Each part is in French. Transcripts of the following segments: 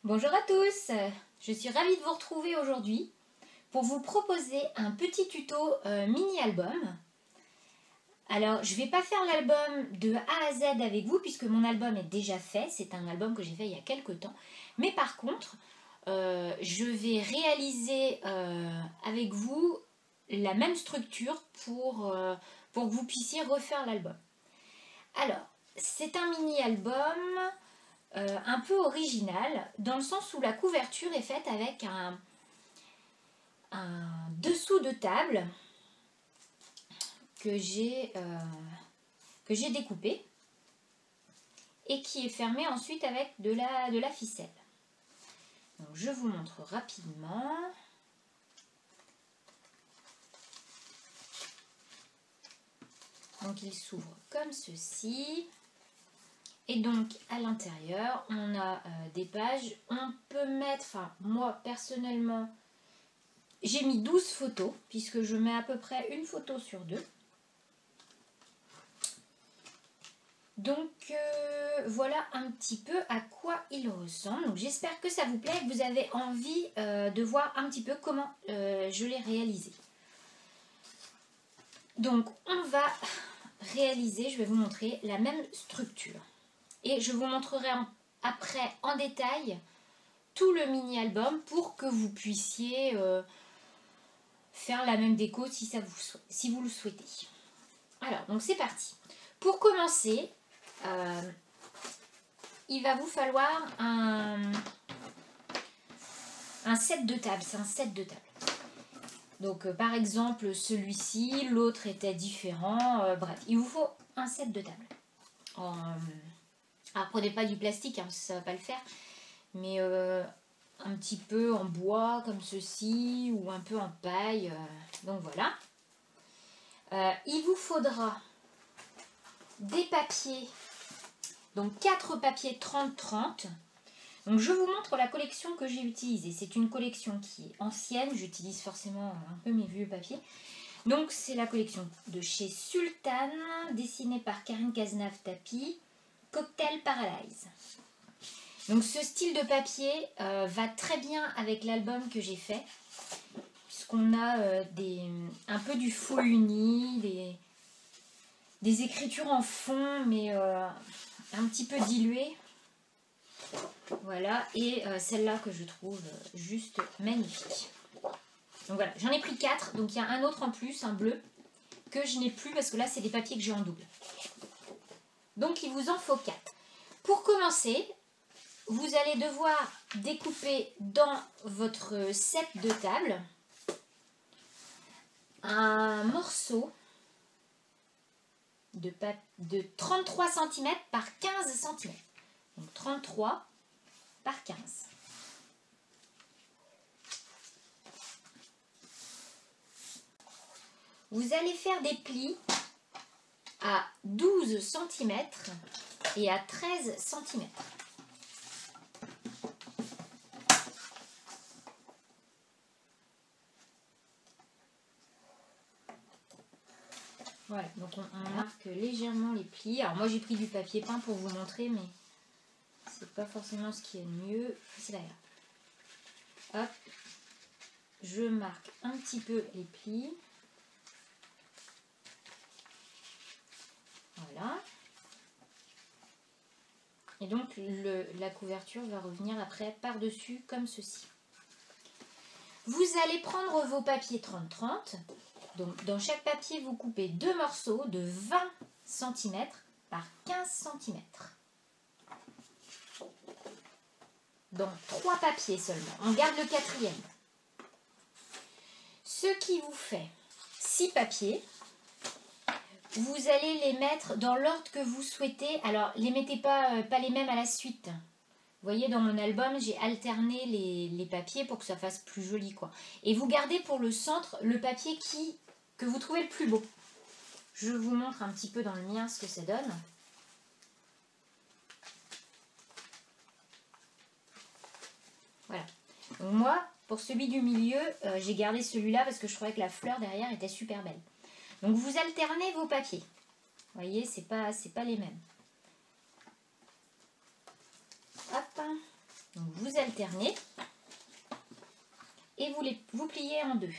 Bonjour à tous, je suis ravie de vous retrouver aujourd'hui pour vous proposer un petit tuto mini-album. Alors je ne vais pas faire l'album de A à Z avec vous puisque mon album est déjà fait, c'est un album que j'ai fait il y a quelques temps. Mais par contre, je vais réaliser avec vous la même structure pour que vous puissiez refaire l'album. Alors, c'est un mini-album un peu original, dans le sens où la couverture est faite avec un dessous de table que j'ai découpé et qui est fermé ensuite avec de la ficelle. Donc, je vous montre rapidement. Donc il s'ouvre comme ceci. Et donc à l'intérieur, on a des pages. On peut mettre, enfin moi personnellement, j'ai mis 12 photos, puisque je mets à peu près une photo sur deux. Donc voilà un petit peu à quoi il ressemble. Donc j'espère que ça vous plaît et que vous avez envie de voir un petit peu comment je l'ai réalisé. Donc on va réaliser, je vais vous montrer la même structure. Et je vous montrerai après en détail tout le mini-album pour que vous puissiez faire la même déco si vous le souhaitez. Alors, donc c'est parti. Pour commencer, il va vous falloir un set de table. C'est un set de table. Donc, par exemple, celui-ci, l'autre était différent. Bref, il vous faut un set de table. Alors, prenez pas du plastique, hein, ça ne va pas le faire. Mais un petit peu en bois, comme ceci, ou un peu en paille. Donc, voilà. Il vous faudra des papiers. Donc, 4 papiers 30-30. Donc, je vous montre la collection que j'ai utilisée. C'est une collection qui est ancienne. J'utilise forcément un peu mes vieux papiers. Donc, c'est la collection de chez Sultan, dessinée par Karine Cazenave-Tapie. Cocktail Paradise. Donc ce style de papier va très bien avec l'album que j'ai fait, puisqu'on a un peu du faux uni, des écritures en fond, mais un petit peu diluées. Voilà, et celle-là que je trouve juste magnifique. Donc voilà, j'en ai pris 4, donc il y a un autre en plus, un bleu, que je n'ai plus parce que là c'est des papiers que j'ai en double. Donc il vous en faut 4. Pour commencer, vous allez devoir découper dans votre set de table un morceau de 33 cm par 15 cm. Donc 33 par 15. Vous allez faire des plis à 12 cm et à 13 cm. Voilà, donc on marque légèrement les plis. Alors moi j'ai pris du papier peint pour vous montrer, mais c'est pas forcément ce qui est le mieux. C'est là. Hop, je marque un petit peu les plis. Voilà. Et donc la couverture va revenir après par-dessus comme ceci. Vous allez prendre vos papiers 30-30. Donc dans chaque papier, vous coupez 2 morceaux de 20 cm par 15 cm. Donc 3 papiers seulement. On garde le 4e. Ce qui vous fait 6 papiers. Vous allez les mettre dans l'ordre que vous souhaitez. Alors, les mettez pas les mêmes à la suite. Vous voyez, dans mon album, j'ai alterné les papiers pour que ça fasse plus joli, quoi. Et vous gardez pour le centre le papier que vous trouvez le plus beau. Je vous montre un petit peu dans le mien ce que ça donne. Voilà. Donc moi, pour celui du milieu, j'ai gardé celui-là parce que je trouvais que la fleur derrière était super belle. Donc vous alternez vos papiers. Vous voyez, c'est pas les mêmes. Hop. Donc vous alternez et vous pliez en deux.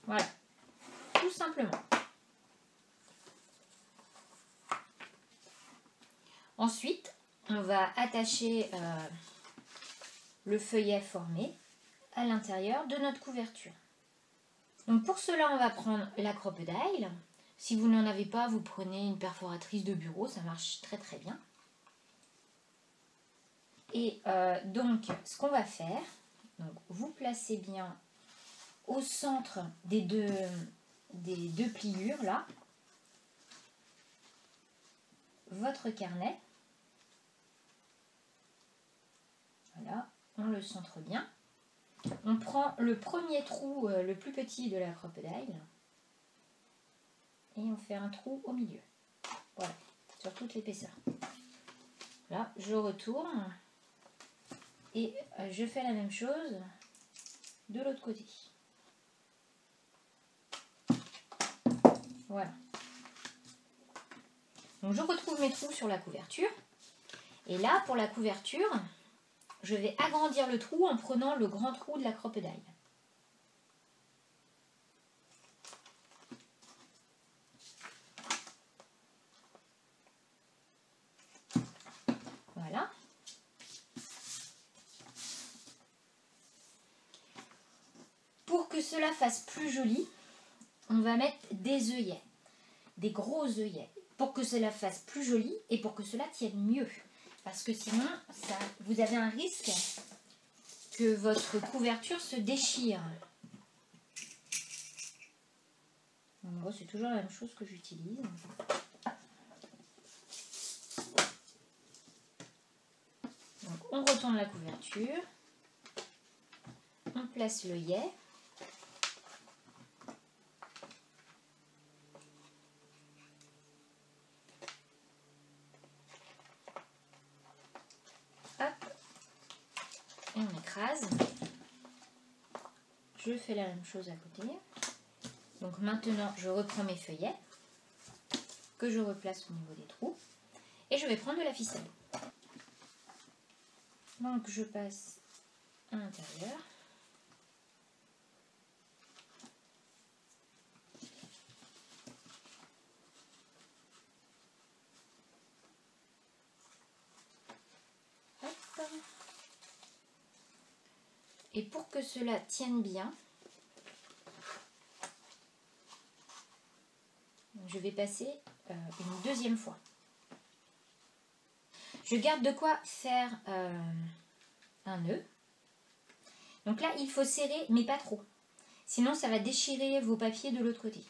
Voilà, tout simplement. Ensuite, on va attacher le feuillet formé à l'intérieur de notre couverture. Donc pour cela, on va prendre la crocodile. Si vous n'en avez pas, vous prenez une perforatrice de bureau, ça marche très très bien. Et donc, ce qu'on va faire, donc, vous placez bien au centre des deux pliures, là, votre carnet. Voilà, on le centre bien. On prend le premier trou, le plus petit de la crocodile, et on fait un trou au milieu. Voilà, sur toute l'épaisseur. Là, je retourne et je fais la même chose de l'autre côté. Voilà. Donc je retrouve mes trous sur la couverture. Et là, pour la couverture, je vais agrandir le trou en prenant le grand trou de la crocodile. Voilà. Pour que cela fasse plus joli, on va mettre des œillets, des gros œillets, pour que cela fasse plus joli et pour que cela tienne mieux. Parce que sinon, vous avez un risque que votre couverture se déchire. En gros, c'est toujours la même chose que j'utilise. Donc, on retourne la couverture, on place l'œillet. Et on écrase. Je fais la même chose à côté. Donc maintenant, je reprends mes feuillets que je replace au niveau des trous et je vais prendre de la ficelle. Donc je passe à l'intérieur. Hop. Et pour que cela tienne bien, je vais passer une deuxième fois. Je garde de quoi faire un nœud. Donc là, il faut serrer, mais pas trop. Sinon, ça va déchirer vos papiers de l'autre côté.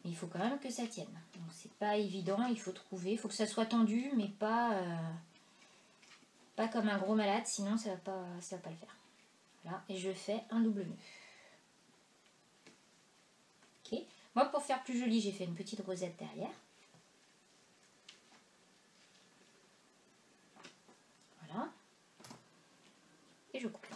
Mais il faut quand même que ça tienne. Donc c'est pas évident, il faut trouver. Il faut que ça soit tendu, mais pas comme un gros malade, sinon ça va pas le faire. Voilà, et je fais un double nœud. Ok. Moi, pour faire plus joli, j'ai fait une petite rosette derrière. Voilà. Et je coupe.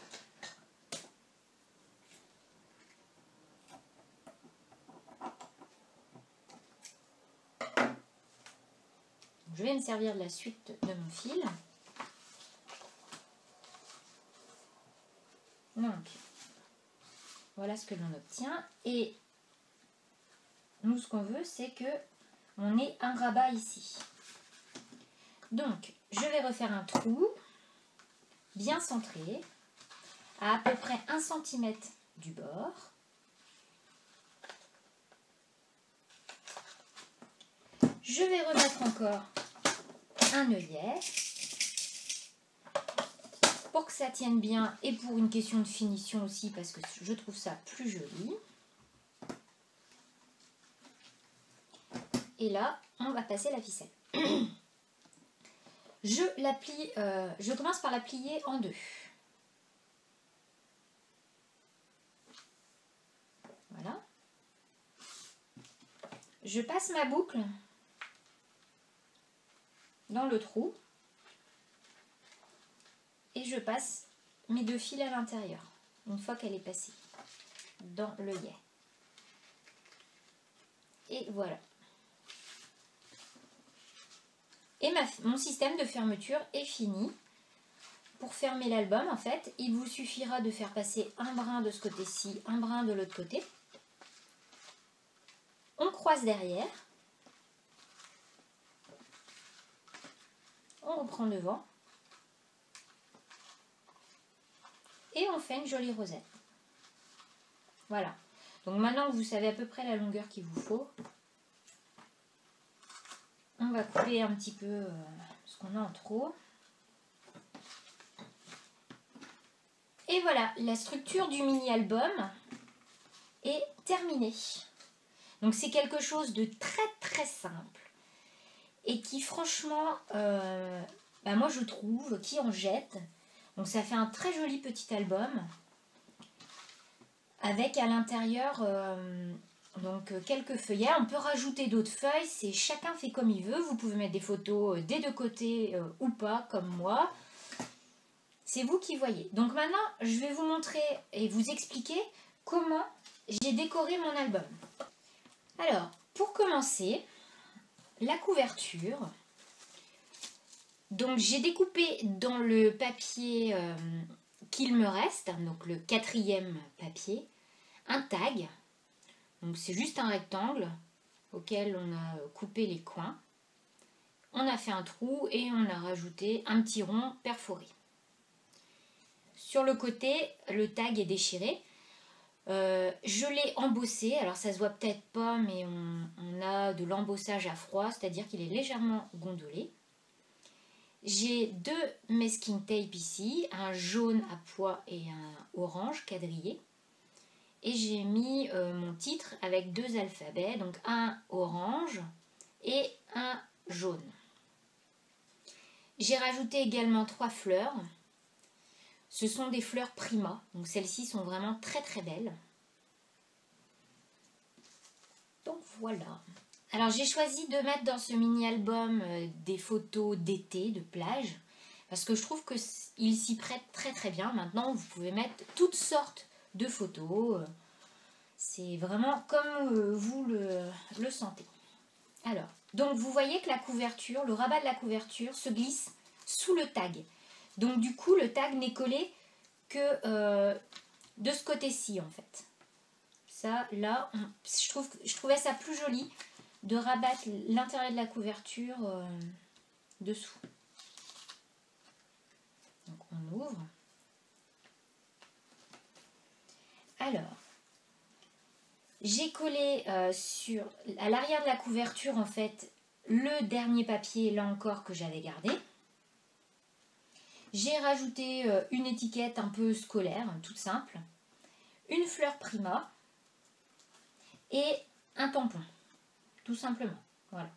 Je vais me servir de la suite de mon fil. Donc, voilà ce que l'on obtient. Et nous, ce qu'on veut, c'est que on ait un rabat ici. Donc, je vais refaire un trou bien centré, à peu près 1 cm du bord. Je vais remettre encore un œillet pour que ça tienne bien et pour une question de finition aussi parce que je trouve ça plus joli. Et là, on va passer la ficelle. Je commence par la plier en deux. Voilà. Je passe ma boucle dans le trou et je passe mes deux fils à l'intérieur une fois qu'elle est passée dans l'œillet. Et voilà. Et mon système de fermeture est fini. Pour fermer l'album, en fait, il vous suffira de faire passer un brin de ce côté-ci, un brin de l'autre côté. On croise derrière. On reprend devant. Et on fait une jolie rosette. Voilà. Donc maintenant que vous savez à peu près la longueur qu'il vous faut, on va couper un petit peu ce qu'on a en trop. Et voilà, la structure du mini-album est terminée. Donc c'est quelque chose de très très simple et qui franchement, moi je trouve, qui en jette. Donc ça fait un très joli petit album avec à l'intérieur quelques feuillets. On peut rajouter d'autres feuilles, c'est chacun fait comme il veut. Vous pouvez mettre des photos des deux côtés ou pas, comme moi. C'est vous qui voyez. Donc maintenant, je vais vous montrer et vous expliquer comment j'ai décoré mon album. Alors, pour commencer, la couverture. Donc j'ai découpé dans le papier qu'il me reste, donc le 4e papier, un tag. Donc c'est juste un rectangle auquel on a coupé les coins. On a fait un trou et on a rajouté un petit rond perforé. Sur le côté, le tag est déchiré. Je l'ai embossé, alors ça se voit peut-être pas, mais on a de l'embossage à froid, c'est-à-dire qu'il est légèrement gondolé. J'ai 2 masking tape ici, un jaune à pois et un orange quadrillé. Et j'ai mis mon titre avec 2 alphabets, donc un orange et un jaune. J'ai rajouté également 3 fleurs. Ce sont des fleurs Prima, donc celles-ci sont vraiment très très belles. Donc voilà. Alors j'ai choisi de mettre dans ce mini-album des photos d'été, de plage, parce que je trouve qu'il s'y prête très très bien. Maintenant, vous pouvez mettre toutes sortes de photos. C'est vraiment comme vous le sentez. Alors, donc vous voyez que la couverture, le rabat de la couverture se glisse sous le tag. Donc du coup, le tag n'est collé que de ce côté-ci en fait. Ça, là, je trouvais ça plus joli de rabattre l'intérieur de la couverture dessous. Donc on ouvre. Alors, j'ai collé à l'arrière de la couverture en fait le dernier papier, là encore, que j'avais gardé. J'ai rajouté une étiquette un peu scolaire, toute simple, une fleur Prima et un tampon, tout simplement. Voilà.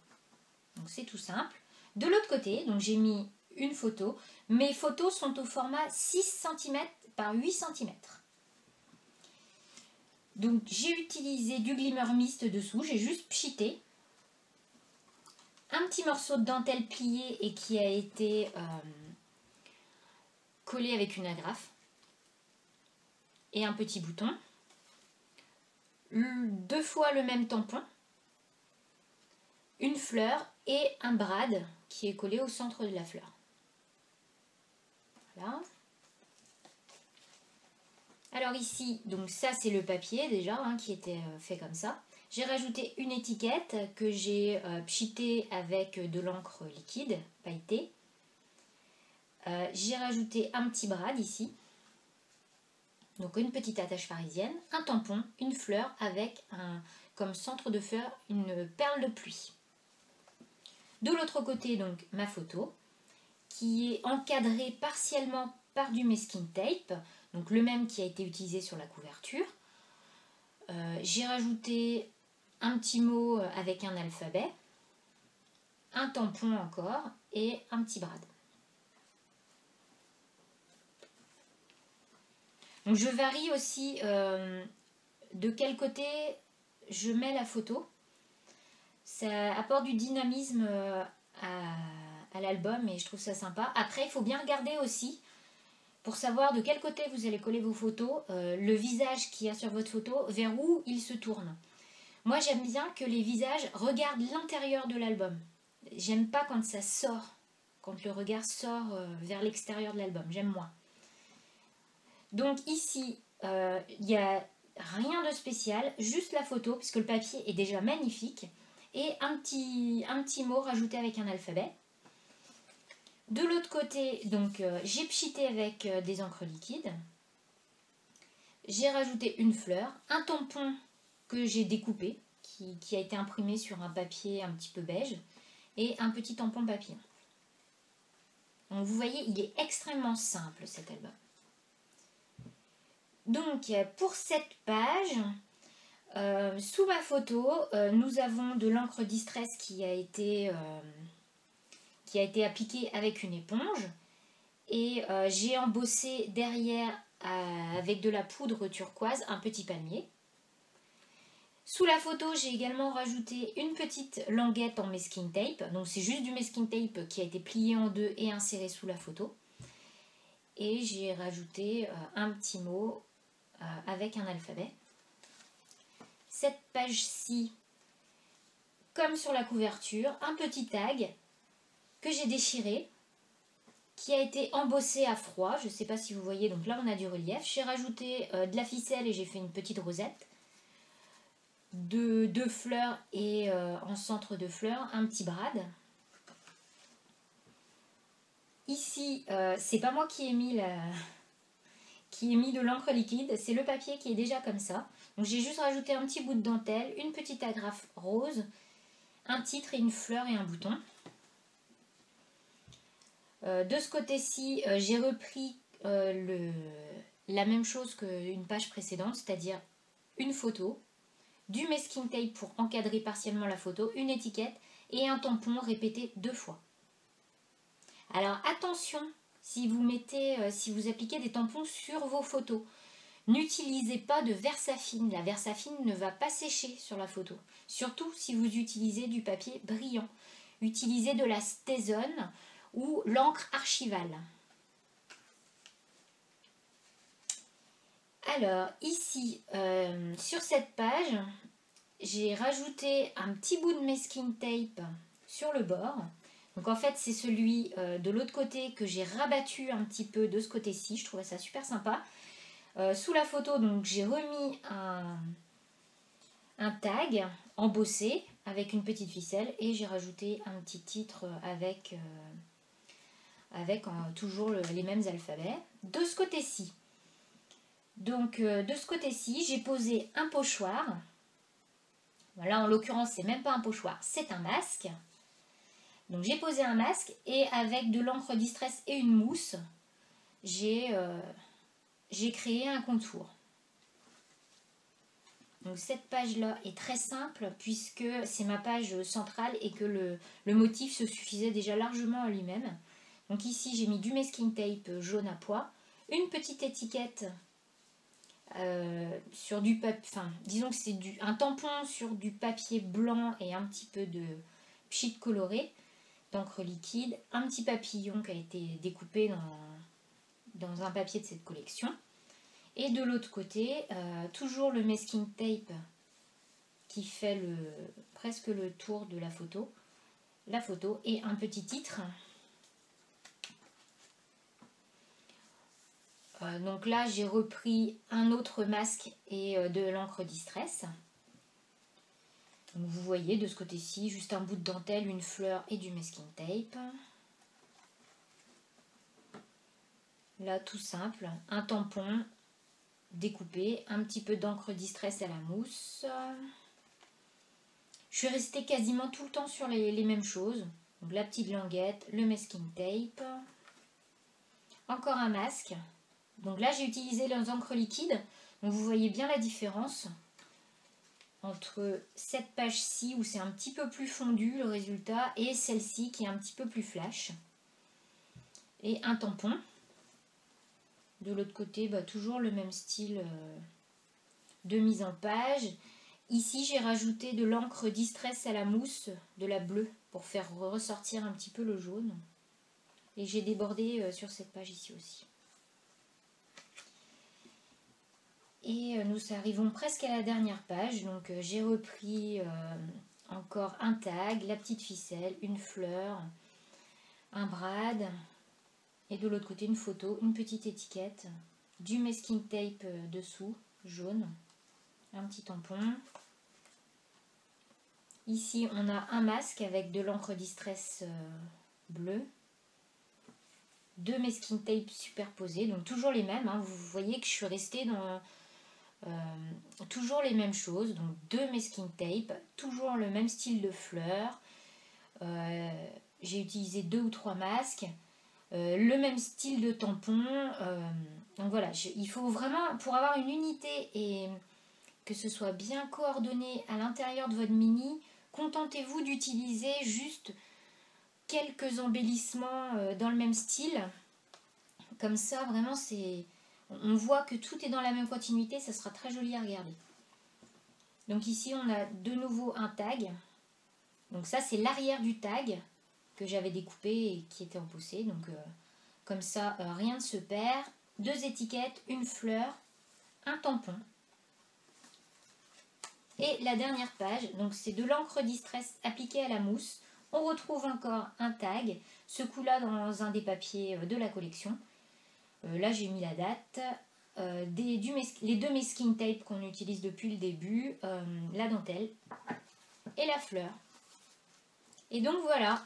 Donc c'est tout simple. De l'autre côté, donc j'ai mis une photo. Mes photos sont au format 6 cm par 8 cm. Donc j'ai utilisé du glimmer mist dessous, j'ai juste pchité un petit morceau de dentelle plié et qui a été collé avec une agrafe et un petit bouton, 2 fois le même tampon, une fleur et un brad qui est collé au centre de la fleur. Voilà. Alors ici, donc ça c'est le papier déjà qui était fait comme ça. J'ai rajouté une étiquette que j'ai pchitée avec de l'encre liquide, pailletée. J'ai rajouté un petit brad ici, donc une petite attache parisienne, un tampon, une fleur avec comme centre de fleur une perle de pluie. De l'autre côté, donc ma photo, qui est encadrée partiellement par du masking tape, donc le même qui a été utilisé sur la couverture. J'ai rajouté un petit mot avec un alphabet, un tampon encore et un petit brad. Donc je varie aussi de quel côté je mets la photo. Ça apporte du dynamisme à l'album et je trouve ça sympa. Après, il faut bien regarder aussi pour savoir de quel côté vous allez coller vos photos, le visage qu'il y a sur votre photo, vers où il se tourne. Moi, j'aime bien que les visages regardent l'intérieur de l'album. J'aime pas quand ça sort, quand le regard sort vers l'extérieur de l'album, j'aime moins. Donc ici, il n'y a rien de spécial, juste la photo, puisque le papier est déjà magnifique, et un petit mot rajouté avec un alphabet. De l'autre côté, donc j'ai pchité avec des encres liquides. J'ai rajouté une fleur, un tampon que j'ai découpé, qui a été imprimé sur un papier un petit peu beige, et un petit tampon papillon. Donc vous voyez, il est extrêmement simple cet album. Donc pour cette page, sous ma photo, nous avons de l'encre Distress qui a été appliquée avec une éponge. Et j'ai embossé derrière avec de la poudre turquoise un petit palmier. Sous la photo, j'ai également rajouté une petite languette en masking tape. Donc c'est juste du masking tape qui a été plié en deux et inséré sous la photo. Et j'ai rajouté un petit mot avec un alphabet. Cette page-ci, comme sur la couverture, un petit tag que j'ai déchiré, qui a été embossé à froid. Je ne sais pas si vous voyez, donc là on a du relief. J'ai rajouté de la ficelle et j'ai fait une petite rosette. Deux fleurs et en centre de fleurs, un petit brad. Ici, c'est pas moi qui ai mis de l'encre liquide, c'est le papier qui est déjà comme ça. Donc j'ai juste rajouté un petit bout de dentelle, une petite agrafe rose, un titre et une fleur et un bouton. De ce côté-ci, j'ai repris la même chose qu'une page précédente, c'est-à-dire une photo, du masking tape pour encadrer partiellement la photo, une étiquette et un tampon répété 2 fois. Alors attention, si vous appliquez des tampons sur vos photos, n'utilisez pas de Versafine. La Versafine ne va pas sécher sur la photo, surtout si vous utilisez du papier brillant. Utilisez de la Stézone ou l'encre archivale. Alors ici, sur cette page, j'ai rajouté un petit bout de masking tape sur le bord. Donc en fait c'est celui de l'autre côté que j'ai rabattu un petit peu de ce côté-ci. Je trouvais ça super sympa. Sous la photo, donc j'ai remis un tag embossé avec une petite ficelle et j'ai rajouté un petit titre avec toujours les mêmes alphabets. De ce côté-ci, j'ai posé un pochoir. Voilà, en l'occurrence, c'est même pas un pochoir, c'est un masque. Donc j'ai posé un masque et avec de l'encre Distress et une mousse, j'ai créé un contour. Donc cette page-là est très simple puisque c'est ma page centrale et que le motif se suffisait déjà largement à lui-même. Donc ici j'ai mis du masking tape jaune à pois, une petite étiquette sur du papier, enfin disons que c'est un tampon sur du papier blanc et un petit peu de pchit coloré d'encre liquide, un petit papillon qui a été découpé dans un papier de cette collection. Et de l'autre côté, toujours le masking tape qui fait presque le tour de la photo et un petit titre. Donc là, j'ai repris un autre masque et de l'encre Distress. Donc vous voyez de ce côté-ci, juste un bout de dentelle, une fleur et du masking tape. Là, tout simple, un tampon découpé, un petit peu d'encre Distress à la mousse. Je suis restée quasiment tout le temps sur les mêmes choses. Donc la petite languette, le masking tape. Encore un masque. Donc là, j'ai utilisé les encres liquides. Donc vous voyez bien la différence entre cette page-ci où c'est un petit peu plus fondu le résultat et celle-ci qui est un petit peu plus flash. Et un tampon. De l'autre côté, toujours le même style de mise en page. Ici, j'ai rajouté de l'encre Distress à la mousse, de la bleue, pour faire ressortir un petit peu le jaune. Et j'ai débordé sur cette page ici aussi. Et nous arrivons presque à la dernière page. Donc j'ai repris encore un tag, la petite ficelle, une fleur, un brad, et de l'autre côté une photo, une petite étiquette, du masking tape dessous, jaune, un petit tampon. Ici on a un masque avec de l'encre distress bleue, deux masking tape superposés, donc toujours les mêmes, hein. Vous voyez que je suis restée dans toujours les mêmes choses, donc deux masking tape, toujours le même style de fleurs. J'ai utilisé 2 ou 3 masques, le même style de tampon. Donc voilà, il faut vraiment, pour avoir une unité et que ce soit bien coordonné à l'intérieur de votre mini, contentez-vous d'utiliser juste quelques embellissements dans le même style. Comme ça, vraiment, on voit que tout est dans la même continuité, ça sera très joli à regarder. Donc ici, on a de nouveau un tag. Donc ça, c'est l'arrière du tag que j'avais découpé et qui était repoussé. Donc comme ça, rien ne se perd. 2 étiquettes, une fleur, un tampon. Et la dernière page, donc c'est de l'encre distress appliquée à la mousse. On retrouve encore un tag, ce coup-là dans un des papiers de la collection. Là, j'ai mis la date. Les 2 masking tape qu'on utilise depuis le début, la dentelle et la fleur. Et donc voilà,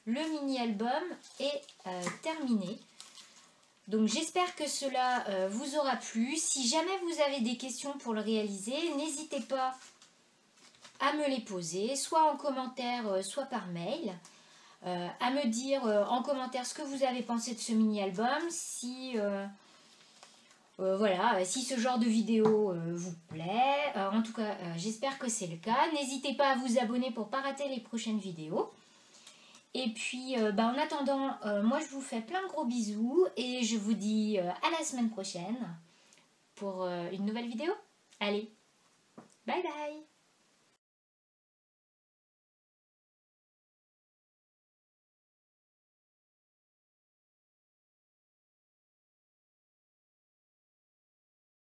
le mini-album est terminé. Donc j'espère que cela vous aura plu. Si jamais vous avez des questions pour le réaliser, n'hésitez pas à me les poser, soit en commentaire, soit par mail. À me dire en commentaire ce que vous avez pensé de ce mini-album, si... voilà, si ce genre de vidéo vous plaît. En tout cas, j'espère que c'est le cas. N'hésitez pas à vous abonner pour ne pas rater les prochaines vidéos. Et puis, en attendant, moi je vous fais plein de gros bisous et je vous dis à la semaine prochaine pour une nouvelle vidéo. Allez, bye bye!